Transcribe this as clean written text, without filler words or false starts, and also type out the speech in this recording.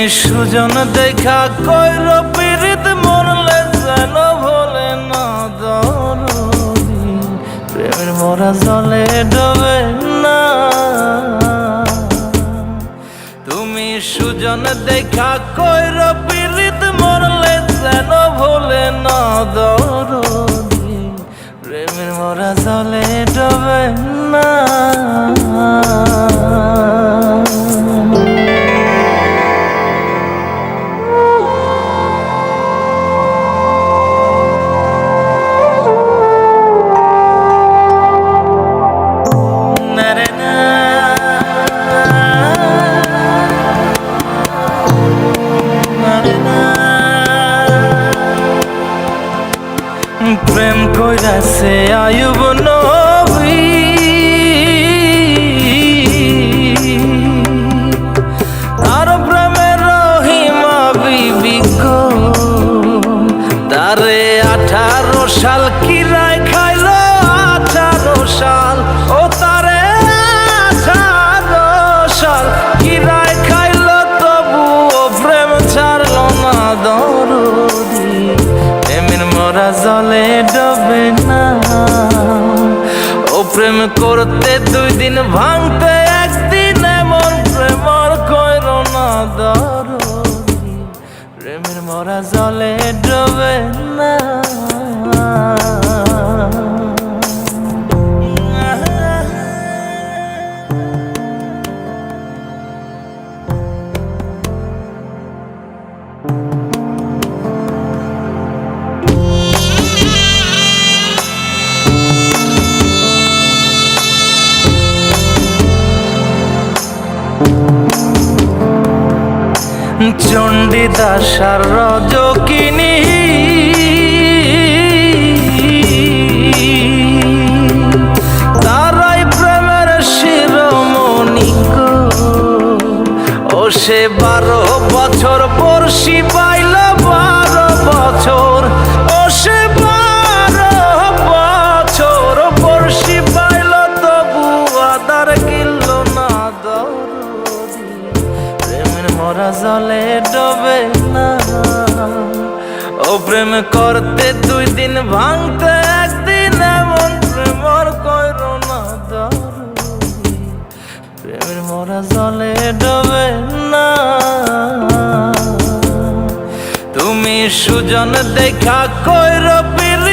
সুজন দেখা কইর পীড়িত মরলে যেন ভোলে না দরদি প্রেমের মরা জলে ডোবে না। তুমি সুজন দেখা কইর পীড়িত মরলে যেন ভোলে না দরদি প্রেমের মরা জলে ডোবে না। প্রেম কইরাছে আয়ুব নবী তার প্রেমের রহিমা বিবি গো তারে 18 সাল কিরায় খাইল 18 সাল ও তারে 18 সাল কিরায় খাইল তবু ও প্রেম ছাড়ল না দরদি প্রেমের মরা জলে ডোবে না। ও প্রেম করতে 2 দিন ভাঙতে 1 দিন এমন প্রেম আর কইর না দরদি প্রেমের মরা জলে ডোবে না। চণ্ডীদাস আর রজকিনী তারাই প্রেমের শিরোমণি গো ও সে 12 বছর বর্ষি পাইল 12 বছর ও সে 12 বছর বর্ষি পাইল তবু আদার গিল না দরদি প্রেমের মরা জলে ডোবে না। ও প্রেম করতে 2 দিন ভাঙতে 1 দিন এমন প্রেম আর কইর না দরদি প্রেমের মরা জলে ডোবে না। তুমি সুজন দেখা কইর পীড়িত